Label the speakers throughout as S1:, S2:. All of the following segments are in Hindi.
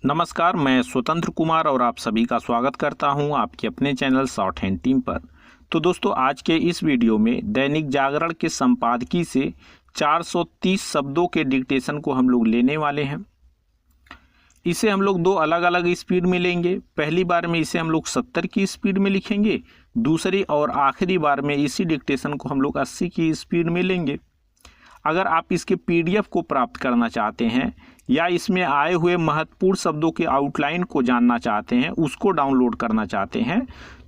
S1: नमस्कार, मैं स्वतंत्र कुमार और आप सभी का स्वागत करता हूं आपके अपने चैनल शॉर्ट हैंड टीम पर। तो दोस्तों, आज के इस वीडियो में दैनिक जागरण के संपादकीय से 430 शब्दों के डिक्टेशन को हम लोग लेने वाले हैं। इसे हम लोग दो अलग अलग स्पीड में लेंगे। पहली बार में इसे हम लोग 70 की स्पीड में लिखेंगे, दूसरी और आखिरी बार में इसी डिक्टेशन को हम लोग 80 की स्पीड में लेंगे। अगर आप इसके PDF को प्राप्त करना चाहते हैं या इसमें आए हुए महत्वपूर्ण शब्दों के आउटलाइन को जानना चाहते हैं, उसको डाउनलोड करना चाहते हैं,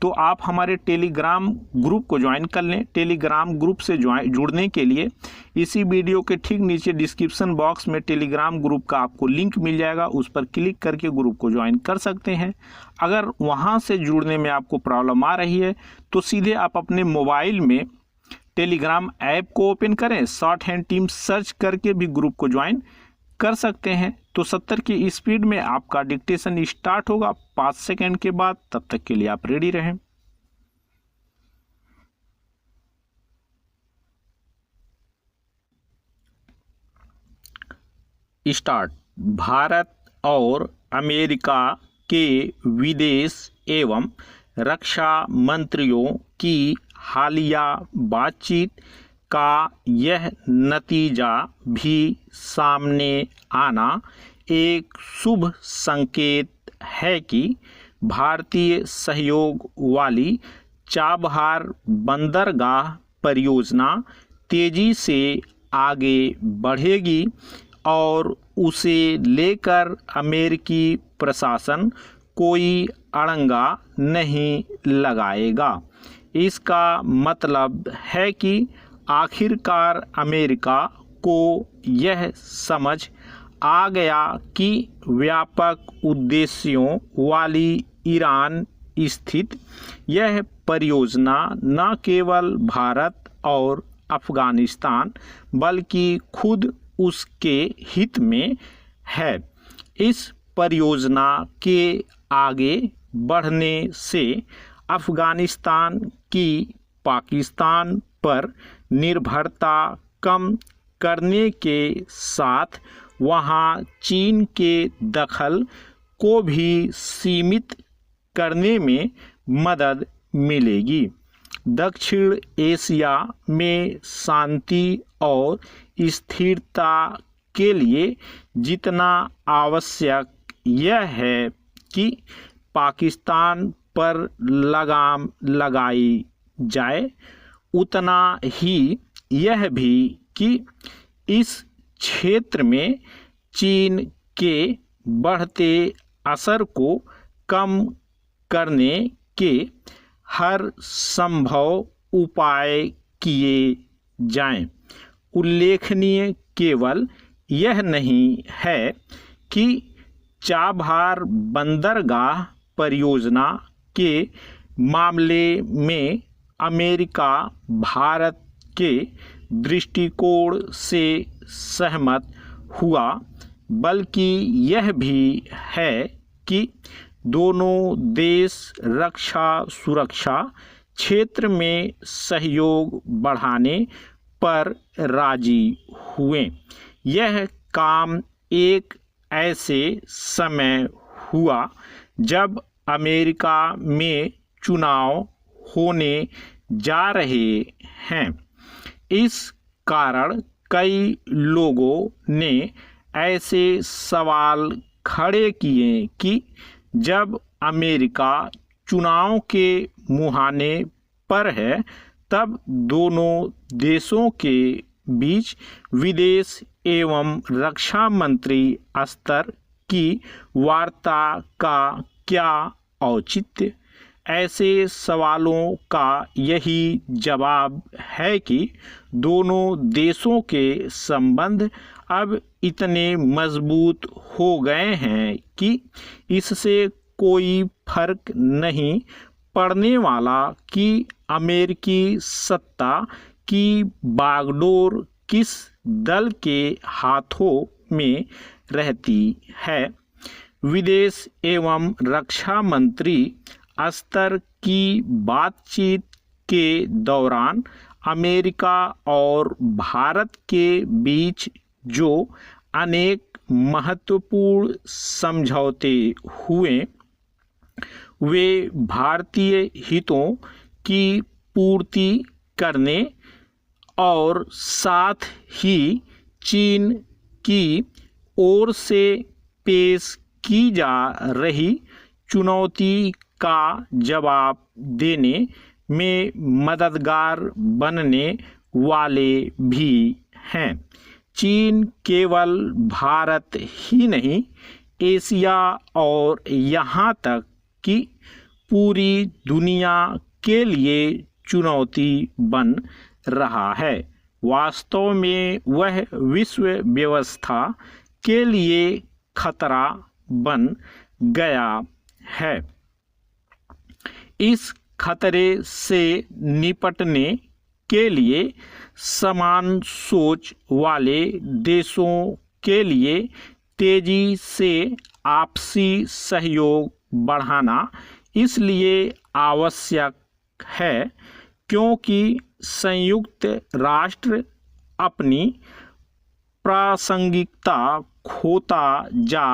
S1: तो आप हमारे टेलीग्राम ग्रुप को ज्वाइन कर लें। टेलीग्राम ग्रुप से जुड़ने के लिए इसी वीडियो के ठीक नीचे डिस्क्रिप्शन बॉक्स में टेलीग्राम ग्रुप का आपको लिंक मिल जाएगा, उस पर क्लिक करके ग्रुप को ज्वाइन कर सकते हैं। अगर वहाँ से जुड़ने में आपको प्रॉब्लम आ रही है तो सीधे आप अपने मोबाइल में टेलीग्राम ऐप को ओपन करें, शॉर्ट हैंड टीम सर्च करके भी ग्रुप को ज्वाइन कर सकते हैं। तो 70 की स्पीड में आपका डिक्टेशन स्टार्ट होगा 5 सेकंड के बाद। तब तक के लिए आप रेडी रहें। स्टार्ट। भारत और अमेरिका के विदेश एवं रक्षा मंत्रियों की हालिया बातचीत का यह नतीजा भी सामने आना एक शुभ संकेत है कि भारतीय सहयोग वाली चाबहार बंदरगाह परियोजना तेजी से आगे बढ़ेगी और उसे लेकर अमेरिकी प्रशासन कोई अड़ंगा नहीं लगाएगा। इसका मतलब है कि आखिरकार अमेरिका को यह समझ आ गया कि व्यापक उद्देश्यों वाली ईरान स्थित यह परियोजना न केवल भारत और अफगानिस्तान बल्कि खुद उसके हित में है। इस परियोजना के आगे बढ़ने से अफगानिस्तान की पाकिस्तान पर निर्भरता कम करने के साथ वहां चीन के दखल को भी सीमित करने में मदद मिलेगी। दक्षिण एशिया में शांति और स्थिरता के लिए जितना आवश्यक यह है कि पाकिस्तान पर लगाम लगाई जाए, उतना ही यह भी कि इस क्षेत्र में चीन के बढ़ते असर को कम करने के हर संभव उपाय किए जाएं। उल्लेखनीय केवल यह नहीं है कि चाबहार बंदरगाह परियोजना के मामले में अमेरिका भारत के दृष्टिकोण से सहमत हुआ, बल्कि यह भी है कि दोनों देश रक्षा सुरक्षा क्षेत्र में सहयोग बढ़ाने पर राजी हुए। यह काम एक ऐसे समय हुआ जब अमेरिका में चुनाव होने जा रहे हैं। इस कारण कई लोगों ने ऐसे सवाल खड़े किए कि जब अमेरिका चुनाव के मुहाने पर है, तब दोनों देशों के बीच विदेश एवं रक्षा मंत्री स्तर की वार्ता का क्या औचित्य। ऐसे सवालों का यही जवाब है कि दोनों देशों के संबंध अब इतने मजबूत हो गए हैं कि इससे कोई फर्क नहीं पड़ने वाला कि अमेरिकी सत्ता की बागडोर किस दल के हाथों में रहती है। विदेश एवं रक्षा मंत्री स्तर की बातचीत के दौरान अमेरिका और भारत के बीच जो अनेक महत्वपूर्ण समझौते हुए। वे भारतीय हितों की पूर्ति करने और साथ ही चीन की ओर से पेश की जा रही चुनौती का जवाब देने में मददगार बनने वाले भी हैं। चीन केवल भारत ही नहीं, एशिया और यहाँ तक कि पूरी दुनिया के लिए चुनौती बन रहा है। वास्तव में वह विश्व व्यवस्था के लिए खतरा बन गया है। इस खतरे से निपटने के लिए समान सोच वाले देशों के लिए तेजी से आपसी सहयोग बढ़ाना इसलिए आवश्यक है क्योंकि संयुक्त राष्ट्र अपनी प्रासंगिकता खोता जा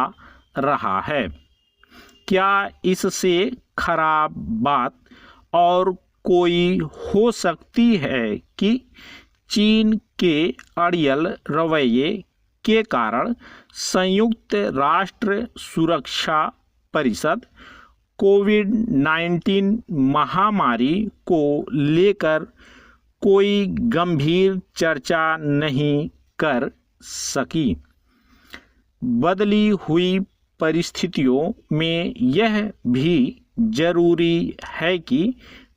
S1: रहा है। क्या इससे खराब बात और कोई हो सकती है कि चीन के अड़ियल रवैये के कारण संयुक्त राष्ट्र सुरक्षा परिषद कोविड-19 महामारी को लेकर कोई गंभीर चर्चा नहीं कर सकी। बदली हुई परिस्थितियों में यह भी जरूरी है कि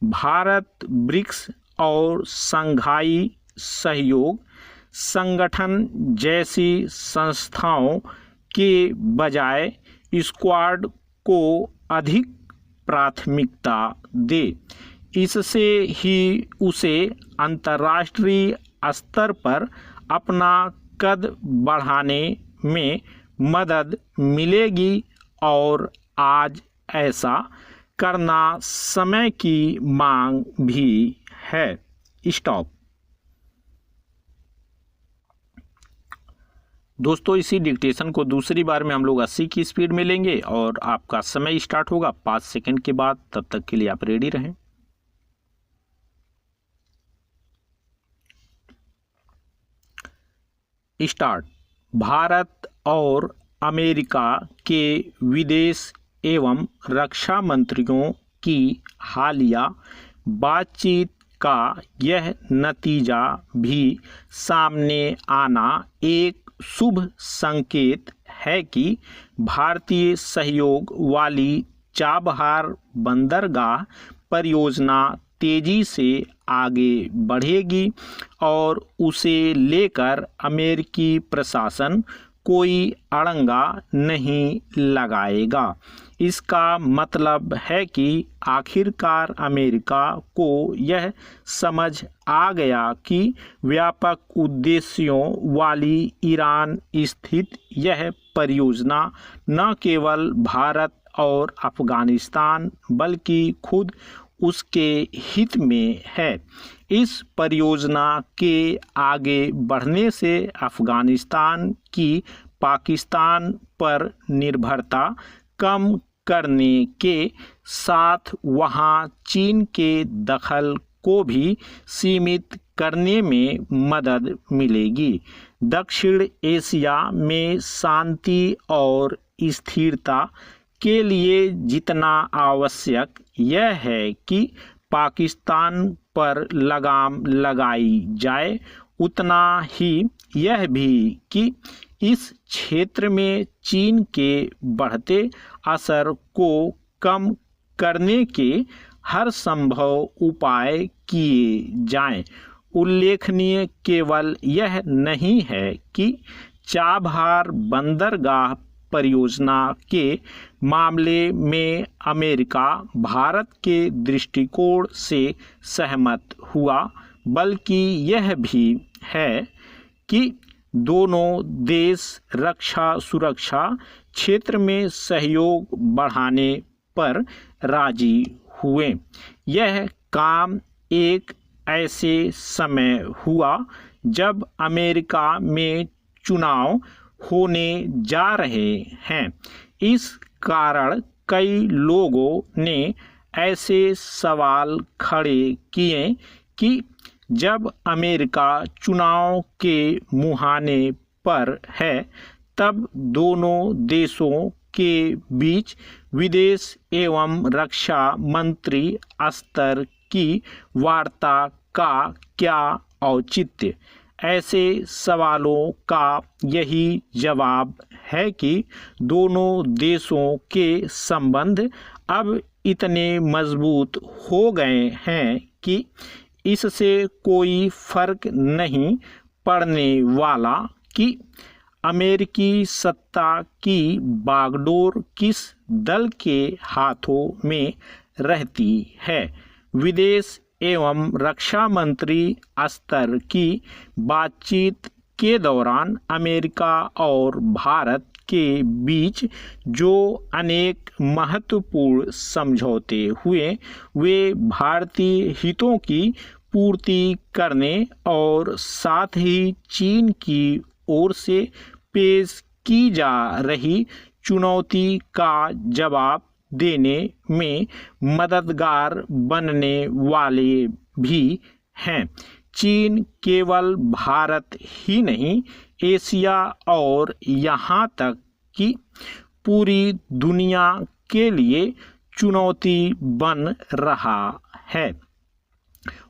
S1: भारत ब्रिक्स और शंघाई सहयोग संगठन जैसी संस्थाओं के बजाय स्क्वाड को अधिक प्राथमिकता दे। इससे ही उसे अंतर्राष्ट्रीय स्तर पर अपना कद बढ़ाने में मदद मिलेगी और आज ऐसा करना समय की मांग भी है। स्टॉप। दोस्तों, इसी डिक्टेशन को दूसरी बार में हम लोग 80 की स्पीड में लेंगे और आपका समय स्टार्ट होगा 5 सेकंड के बाद। तब तक के लिए आप रेडी रहें। स्टार्ट। भारत और अमेरिका के विदेश एवं रक्षा मंत्रियों की हालिया बातचीत का यह नतीजा भी सामने आना एक शुभ संकेत है कि भारतीय सहयोग वाली चाबहार बंदरगाह परियोजना तेजी से आगे बढ़ेगी और उसे लेकर अमेरिकी प्रशासन कोई अड़ंगा नहीं लगाएगा। इसका मतलब है कि आखिरकार अमेरिका को यह समझ आ गया कि व्यापक उद्देश्यों वाली ईरान स्थित यह परियोजना न केवल भारत और अफगानिस्तान बल्कि खुद उसके हित में है। इस परियोजना के आगे बढ़ने से अफगानिस्तान की पाकिस्तान पर निर्भरता कम करने के साथ वहां चीन के दखल को भी सीमित करने में मदद मिलेगी। दक्षिण एशिया में शांति और स्थिरता के लिए जितना आवश्यक यह है कि पाकिस्तान पर लगाम लगाई जाए, उतना ही यह भी कि इस क्षेत्र में चीन के बढ़ते असर को कम करने के हर संभव उपाय किए जाएं। उल्लेखनीय केवल यह नहीं है कि चाबहार बंदरगाह परियोजना के मामले में अमेरिका भारत के दृष्टिकोण से सहमत हुआ, बल्कि यह भी है कि दोनों देश रक्षा सुरक्षा क्षेत्र में सहयोग बढ़ाने पर राजी हुए। यह काम एक ऐसे समय हुआ जब अमेरिका में चुनाव होने जा रहे हैं। इस कारण कई लोगों ने ऐसे सवाल खड़े किए कि जब अमेरिका चुनाव के मुहाने पर है, तब दोनों देशों के बीच विदेश एवं रक्षा मंत्री स्तर की वार्ता का क्या औचित्य। ऐसे सवालों का यही जवाब है कि दोनों देशों के संबंध अब इतने मजबूत हो गए हैं कि इससे कोई फर्क नहीं पड़ने वाला कि अमेरिकी सत्ता की बागडोर किस दल के हाथों में रहती है। विदेश एवं रक्षा मंत्री स्तर की बातचीत के दौरान अमेरिका और भारत के बीच जो अनेक महत्वपूर्ण समझौते हुए, वे भारतीय हितों की पूर्ति करने और साथ ही चीन की ओर से पेश की जा रही चुनौती का जवाब देने में मददगार बनने वाले भी हैं। चीन केवल भारत ही नहीं, एशिया और यहाँ तक कि पूरी दुनिया के लिए चुनौती बन रहा है।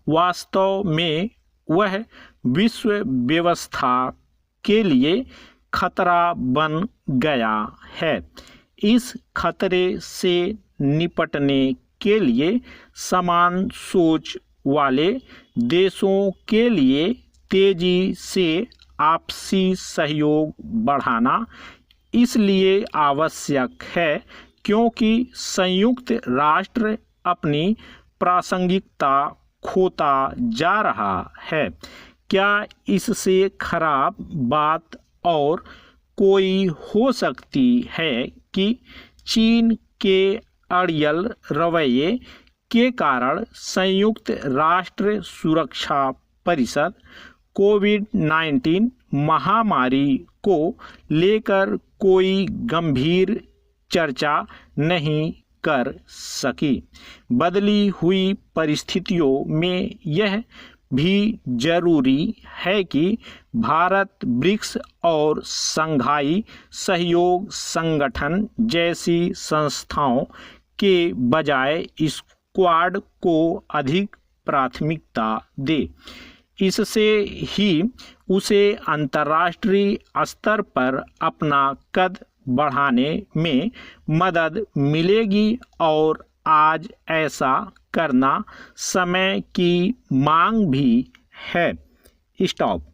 S1: वास्तव में वह विश्व व्यवस्था के लिए खतरा बन गया है। इस खतरे से निपटने के लिए समान सोच वाले देशों के लिए तेजी से आपसी सहयोग बढ़ाना इसलिए आवश्यक है क्योंकि संयुक्त राष्ट्र अपनी प्रासंगिकता खोता जा रहा है। क्या इससे खराब बात और कोई हो सकती है कि चीन के अड़ियल रवैये के कारण संयुक्त राष्ट्र सुरक्षा परिषद कोविड-19 महामारी को लेकर कोई गंभीर चर्चा नहीं कर सकी। बदली हुई परिस्थितियों में यह भी जरूरी है कि भारत ब्रिक्स और शंघाई सहयोग संगठन जैसी संस्थाओं के बजाय क्वाड को अधिक प्राथमिकता दे। इससे ही उसे अंतर्राष्ट्रीय स्तर पर अपना कद बढ़ाने में मदद मिलेगी और आज ऐसा करना समय की मांग भी है। स्टॉप।